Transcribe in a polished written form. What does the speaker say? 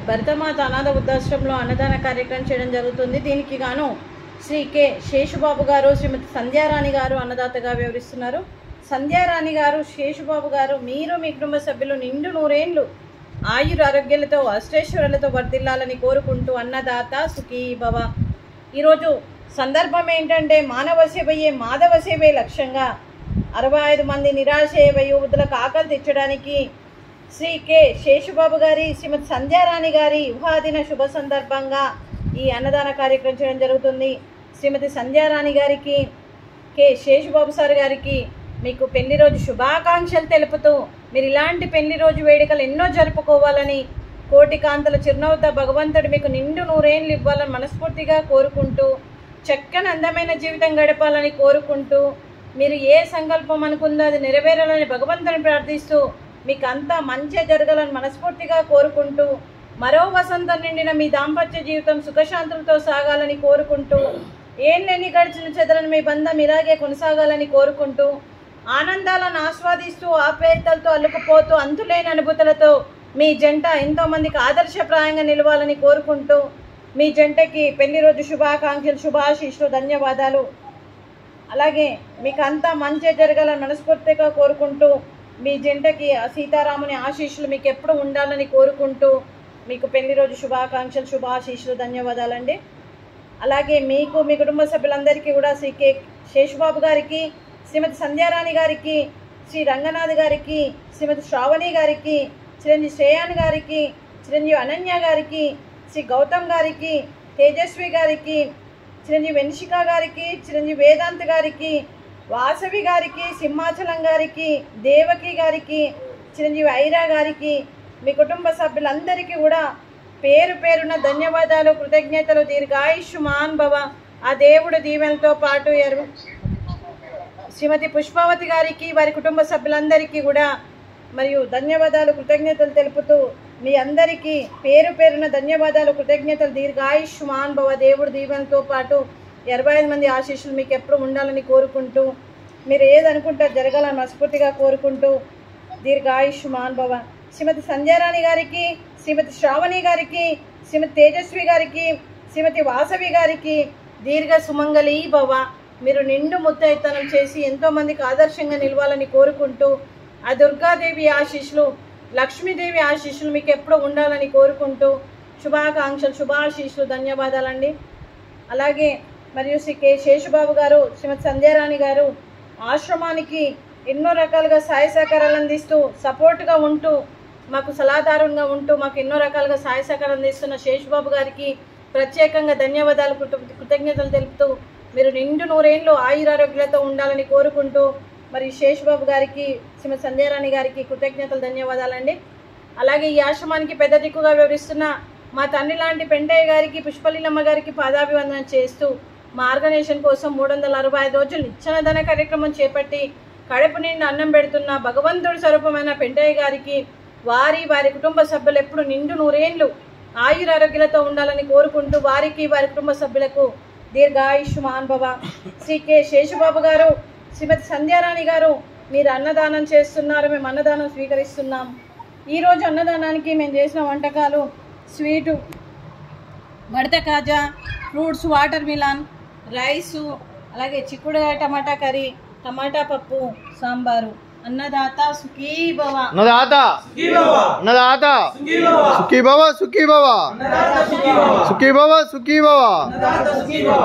భరతమాత అనాథ వృద్ధాశ్రమంలో అన్నదాన కార్యక్రమం చేయడం జరుగుతుంది. దీనికి గాను శ్రీ కె శేషుబాబు గారు, శ్రీమతి సంధ్యారాణి గారు అన్నదాతగా వివరిస్తున్నారు. సంధ్యారాణి గారు, శేషుబాబు గారు, మీరు మీ కుటుంబ సభ్యులు నిండు నూరేండ్లు ఆయుర ఆరోగ్యాలతో అష్టైశ్వర్యాలతో వర్ధిల్లాలని కోరుకుంటూ అన్నదాత సుఖీ భవ. ఈరోజు సందర్భం ఏంటంటే మానవ సేవయే మాధవ సేవే లక్ష్యంగా 65 మంది నిరాశయ వయోవృద్ధులకు ఆకలి తెచ్చడానికి శ్రీ కె శేషుబాబు గారి, శ్రీమతి సంధ్యారాణి గారి వివాహదిన శుభ సందర్భంగా ఈ అన్నదాన కార్యక్రమం చేయడం జరుగుతుంది. శ్రీమతి సంధ్యారాణి గారికి, కె శేషుబాబు సార్ గారికి మీకు పెళ్లి రోజు శుభాకాంక్షలు తెలుపుతూ మీరు ఇలాంటి పెళ్లి రోజు వేడుకలు ఎన్నో జరుపుకోవాలని, కోటి కాంతల చిరునవ్వుతో భగవంతుడు మీకు నిండు నూరేళ్ళు ఇవ్వాలని మనస్ఫూర్తిగా కోరుకుంటూ, చక్కని అందమైన జీవితం గడపాలని కోరుకుంటూ, మీరు ఏ సంకల్పం అనుకుందో అది నెరవేరాలని భగవంతుని ప్రార్థిస్తూ మీకు అంతా మంచి జరగాలని మనస్ఫూర్తిగా కోరుకుంటూ, మరో వసంతం నిండిన మీ దాంపత్య జీవితం సుఖశాంతులతో సాగాలని కోరుకుంటూ, ఏళ్ళని గడిచిన చెదరని మీ బంధం ఇలాగే కొనసాగాలని కోరుకుంటూ, ఆనందాలను ఆస్వాదిస్తూ ఆప్యాయతలతో అల్లుకుపోతూ అంతులేని అనుభూతులతో మీ జంట ఎంతోమందికి ఆదర్శప్రాయంగా నిలవాలని కోరుకుంటూ, మీ జంటకి పెళ్లి రోజు శుభాకాంక్షలు, శుభాశీస్సులు, ధన్యవాదాలు. అలాగే మీకు అంతా మంచి జరగాలని మనస్ఫూర్తిగా కోరుకుంటూ, మీ జంటకి సీతారాముని ఆశీస్సులు మీకు ఎప్పుడు ఉండాలని కోరుకుంటూ, మీకు పెళ్లి రోజు శుభాకాంక్షలు, శుభాశీస్సులు, ధన్యవాదాలండి. అలాగే మీకు మీ కుటుంబ సభ్యులందరికీ కూడా శ్రీ కె శేషుబాబు గారికి, శ్రీమతి సంధ్యారాణి గారికి, శ్రీ రంగనాథ్ గారికి, శ్రీమతి శ్రావణి గారికి, చిరంజీవి శ్రేయాన్ గారికి, చిరంజీవి అనన్య గారికి, శ్రీ గౌతమ్ గారికి, తేజస్వి గారికి, చిరంజీవి వెన్షిక గారికి, చిరంజీవి వేదాంత్ గారికి, వాసవి గారికి, సింహాచలం గారికి, దేవకి గారికి, చిరంజీవి ఐరా గారికి, మీ కుటుంబ సభ్యులందరికీ కూడా పేరు పేరున ధన్యవాదాలు, కృతజ్ఞతలు. దీర్ఘాయుష్మాన్ భవ. ఆ దేవుడు దీవెనలతో పాటు శ్రీమతి పుష్పావతి గారికి, వారి కుటుంబ సభ్యులందరికీ కూడా మరియు ధన్యవాదాలు, కృతజ్ఞతలు తెలుపుతూ మీ అందరికీ పేరు పేరున ధన్యవాదాలు, కృతజ్ఞతలు. దీర్ఘాయుష్మాన్ భవ. దేవుడు దీవెనలతో పాటు 25 మంది ఆశీస్సులు మీకు ఎప్పుడు ఉండాలని కోరుకుంటూ, మీరు ఏదనుకుంటారో జరగాలని మనస్ఫూర్తిగా కోరుకుంటూ దీర్ఘాయుష్మాన్ భవ. శ్రీమతి సంధ్యారాణి గారికి, శ్రీమతి శ్రావణి గారికి, శ్రీమతి తేజస్వి గారికి, శ్రీమతి వాసవి గారికి దీర్ఘ సుమంగళీ భవ. మీరు నిండు ముత్తైతనం చేసి ఎంతోమందికి ఆదర్శంగా నిలవాలని కోరుకుంటూ, ఆ దుర్గాదేవి ఆశీస్సులు, లక్ష్మీదేవి ఆశీస్సులు మీకు ఎప్పుడు ఉండాలని కోరుకుంటూ శుభాకాంక్షలు, శుభాశీస్సులు, ధన్యవాదాలండి. అలాగే మరియు శ్రీ కె శేషుబాబు గారు, శ్రీమతి సంధ్యారాణి గారు ఆశ్రమానికి ఎన్నో రకాలుగా సహాయ సహకారాలు అందిస్తూ సపోర్ట్గా ఉంటూ, మాకు సలహాదారుగా ఉంటూ మాకు ఎన్నో రకాలుగా సహాయ సహకారం అందిస్తున్న శేషుబాబు గారికి ప్రత్యేకంగా ధన్యవాదాలు, కృతజ్ఞతలు తెలుపుతూ మీరు నిండు నూరేళ్ళు ఆయురారోగ్యాలతో ఉండాలని కోరుకుంటూ, మరి శేషుబాబు గారికి, శ్రీమతి సంధ్యారాణి గారికి కృతజ్ఞతలు, ధన్యవాదాలండి. అలాగే ఈ ఆశ్రమానికి పెద్ద దిక్కుగా వివరిస్తున్న మా తండ్రి లాంటి పెంటయ్య గారికి, పుష్పలీలమ్మ గారికి పాదాభివందనం చేస్తూ మా ఆర్గనైజేషన్ కోసం 365 రోజులు నిత్యాన్నదాన కార్యక్రమం చేపట్టి కడుపు నిండా అన్నం పెడుతున్న భగవంతుడి స్వరూపమైన పెంటయ్య గారికి, వారి కుటుంబ సభ్యులు ఎప్పుడు నిండు నూరేళ్లు ఆయురారోగ్యాలతో ఉండాలని కోరుకుంటూ వారికి, వారి కుటుంబ సభ్యులకు దీర్ఘాయుష్మాన్ భవ. శ్రీ కె శేషుబాబు గారు, శ్రీమతి సంధ్యారాణి గారు మీరు అన్నదానం చేస్తున్నారు, మేము అన్నదానం స్వీకరిస్తున్నాం. ఈరోజు అన్నదానానికి మేము చేసిన వంటకాలు స్వీటు, మడత కాజా, ఫ్రూట్స్, వాటర్ మిలాన్, రైసు, అలాగే చిక్కుడుకాయ టమాటా కర్రీ, టమాటా పప్పు, సాంబారు. అన్నదాత సుఖీ భవ. అన్నదాత సుఖీ భవ. అన్నదాత సుఖీ భవ. సుఖీ భవ. సుఖీ భవ. సుఖీ భవ. సుఖీ భవ.